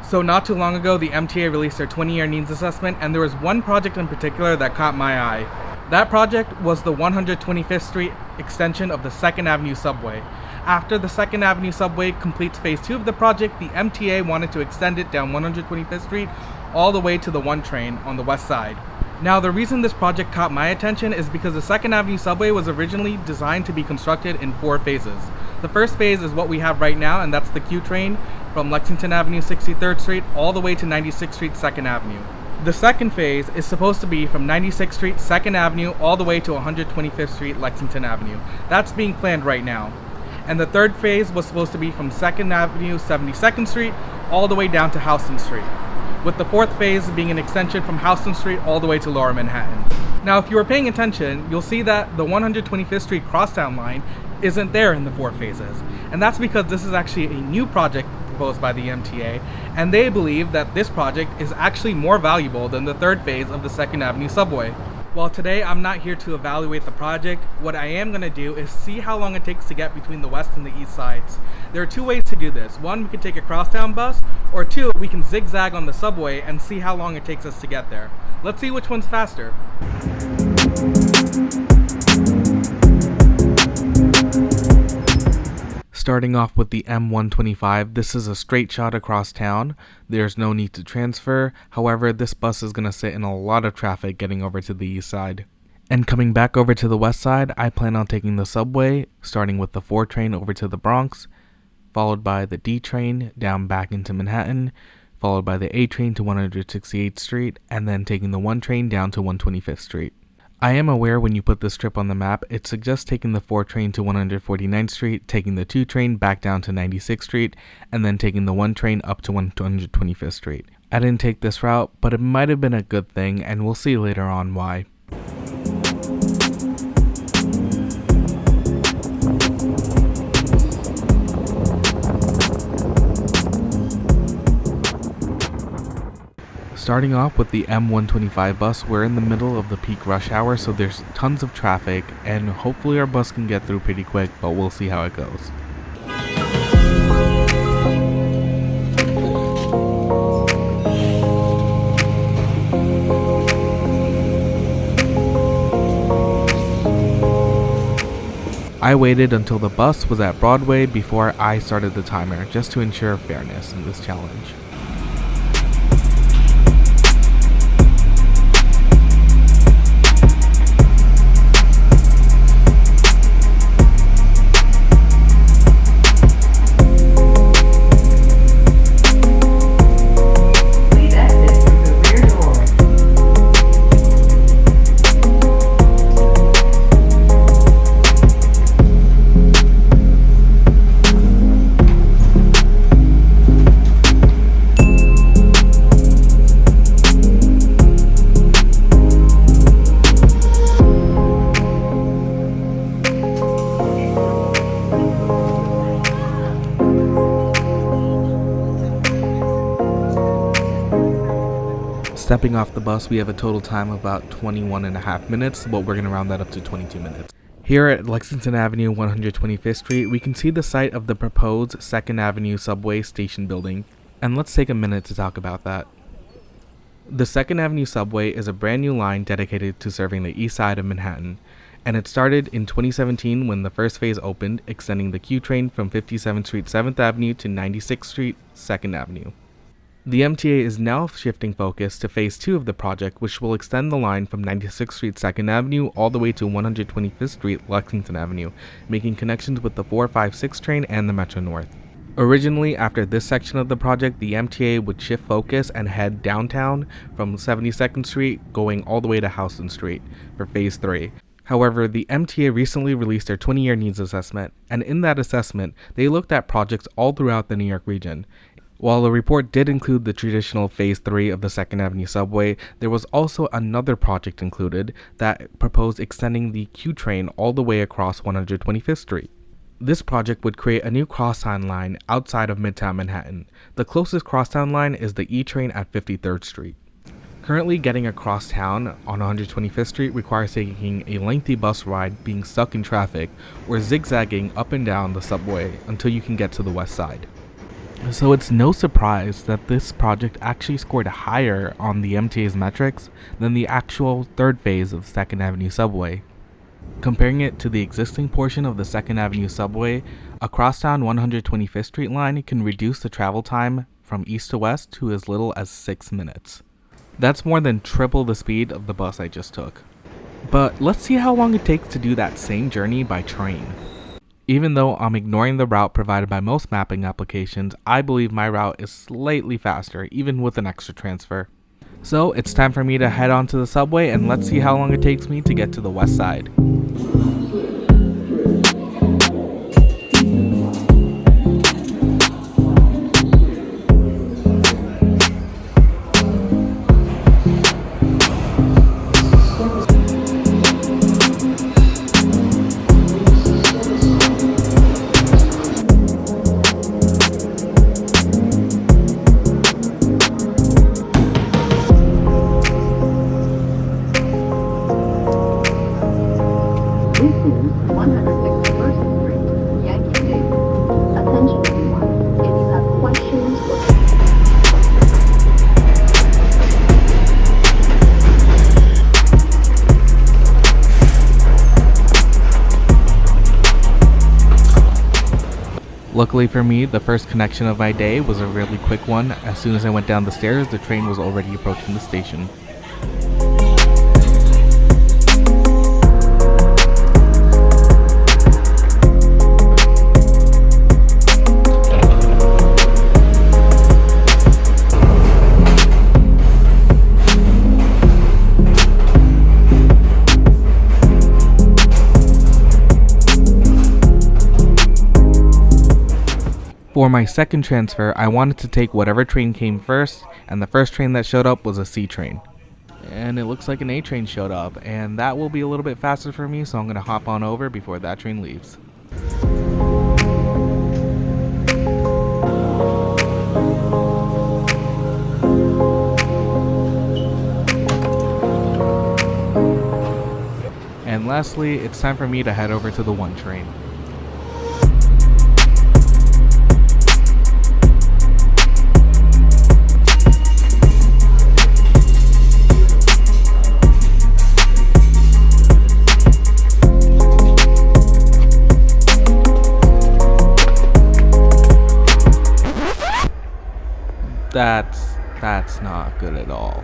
So not too long ago, the MTA released their 20-year needs assessment, and there was one project in particular that caught my eye. That project was the 125th Street extension of the 2nd Avenue subway. After the 2nd Avenue subway completes phase 2 of the project, the MTA wanted to extend it down 125th Street all the way to the 1 train on the west side. Now, the reason this project caught my attention is because the 2nd Avenue subway was originally designed to be constructed in 4 phases. The first phase is what we have right now, and that's the Q train from Lexington Avenue 63rd Street all the way to 96th Street 2nd Avenue. The second phase is supposed to be from 96th Street 2nd Avenue all the way to 125th Street Lexington Avenue. That's being planned right now. And the third phase was supposed to be from 2nd Avenue 72nd Street all the way down to Houston Street, with the fourth phase being an extension from Houston Street all the way to Lower Manhattan. Now, if you were paying attention, you'll see that the 125th Street Crosstown line isn't there in the 4 phases. And that's because this is actually a new project proposed by the MTA, and they believe that this project is actually more valuable than the third phase of the 2nd Avenue subway. Well, today I'm not here to evaluate the project. What I am going to do is see how long it takes to get between the west and the east sides. There are 2 ways to do this. 1, we can take a crosstown bus, or 2, we can zigzag on the subway and see how long it takes us to get there. Let's see which one's faster. Starting off with the M125, this is a straight shot across town. There's no need to transfer. However, this bus is going to sit in a lot of traffic getting over to the east side. And coming back over to the west side, I plan on taking the subway, starting with the 4 train over to the Bronx, followed by the D train down back into Manhattan, followed by the A train to 168th Street, and then taking the 1 train down to 125th Street. I am aware when you put this trip on the map, it suggests taking the 4 train to 149th Street, taking the 2 train back down to 96th Street, and then taking the 1 train up to 125th Street. I didn't take this route, but it might have been a good thing, and we'll see later on why. Starting off with the M125 bus, we're in the middle of the peak rush hour, so there's tons of traffic, and hopefully our bus can get through pretty quick, but we'll see how it goes. I waited until the bus was at Broadway before I started the timer, just to ensure fairness in this challenge. Stepping off the bus, we have a total time of about 21.5 minutes, but we're going to round that up to 22 minutes. Here at Lexington Avenue 125th Street, we can see the site of the proposed 2nd Avenue subway station building, and let's take a minute to talk about that. The 2nd Avenue subway is a brand new line dedicated to serving the east side of Manhattan, and it started in 2017 when the first phase opened, extending the Q train from 57th Street 7th Avenue to 96th Street 2nd Avenue. The MTA is now shifting focus to phase 2 of the project, which will extend the line from 96th Street 2nd Avenue all the way to 125th Street Lexington Avenue, making connections with the 456 train and the Metro North. Originally, after this section of the project, the MTA would shift focus and head downtown from 72nd Street, going all the way to Houston Street for phase 3. However, the MTA recently released their 20-year needs assessment, and in that assessment, they looked at projects all throughout the New York region. While the report did include the traditional Phase 3 of the 2nd Avenue subway, there was also another project included that proposed extending the Q train all the way across 125th Street. This project would create a new crosstown line outside of Midtown Manhattan. The closest crosstown line is the E train at 53rd Street. Currently, getting across town on 125th Street requires taking a lengthy bus ride, being stuck in traffic, or zigzagging up and down the subway until you can get to the west side. So it's no surprise that this project actually scored higher on the MTA's metrics than the actual third phase of 2nd Avenue subway. Comparing it to the existing portion of the 2nd Avenue subway, a Crosstown 125th Street line can reduce the travel time from east to west to as little as 6 minutes. That's more than triple the speed of the bus I just took. But let's see how long it takes to do that same journey by train. Even though I'm ignoring the route provided by most mapping applications, I believe my route is slightly faster, even with an extra transfer. So it's time for me to head on to the subway, and let's see how long it takes me to get to the west side. This is 161st Street, Yankee Stadium. Attention everyone, if you have questions or Luckily for me, the first connection of my day was a really quick one. As soon as I went down the stairs, the train was already approaching the station. For my second transfer, I wanted to take whatever train came first, and the first train that showed up was a C train. And it looks like an A train showed up, and that will be a little bit faster for me, so I'm going to hop on over before that train leaves. And lastly, it's time for me to head over to the 1 train. That's not good at all.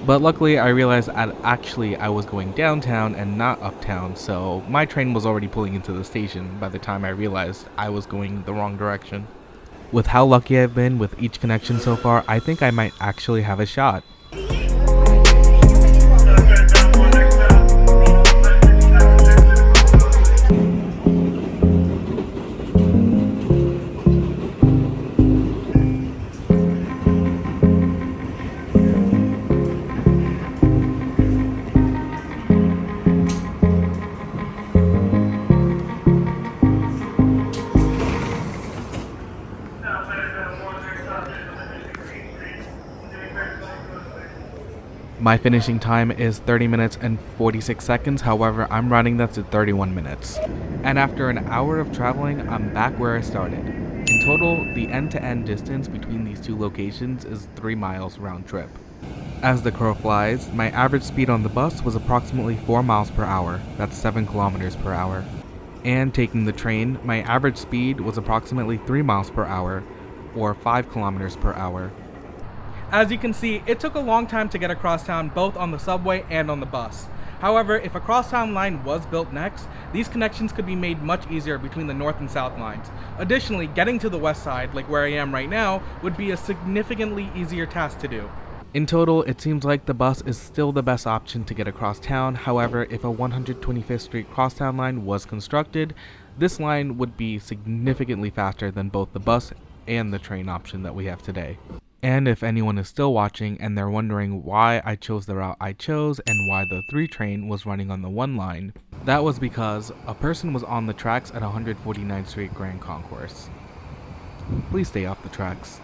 But luckily I realized I was going downtown and not uptown, so my train was already pulling into the station by the time I realized I was going the wrong direction. With how lucky I've been with each connection so far, I think I might actually have a shot. My finishing time is 30 minutes and 46 seconds, however, I'm running that to 31 minutes. And after an hour of traveling, I'm back where I started. In total, the end-to-end distance between these two locations is 3 miles round trip. As the crow flies, my average speed on the bus was approximately 4 miles per hour, that's 7 kilometers per hour. And taking the train, my average speed was approximately 3 miles per hour, or 5 kilometers per hour. As you can see, it took a long time to get across town both on the subway and on the bus. However, if a crosstown line was built next, these connections could be made much easier between the north and south lines. Additionally, getting to the west side, like where I am right now, would be a significantly easier task to do. In total, it seems like the bus is still the best option to get across town. However, if a 125th Street crosstown line was constructed, this line would be significantly faster than both the bus and the train option that we have today. And if anyone is still watching and they're wondering why I chose the route I chose and why the 3 train was running on the 1 line, that was because a person was on the tracks at 149th Street Grand Concourse. Please stay off the tracks.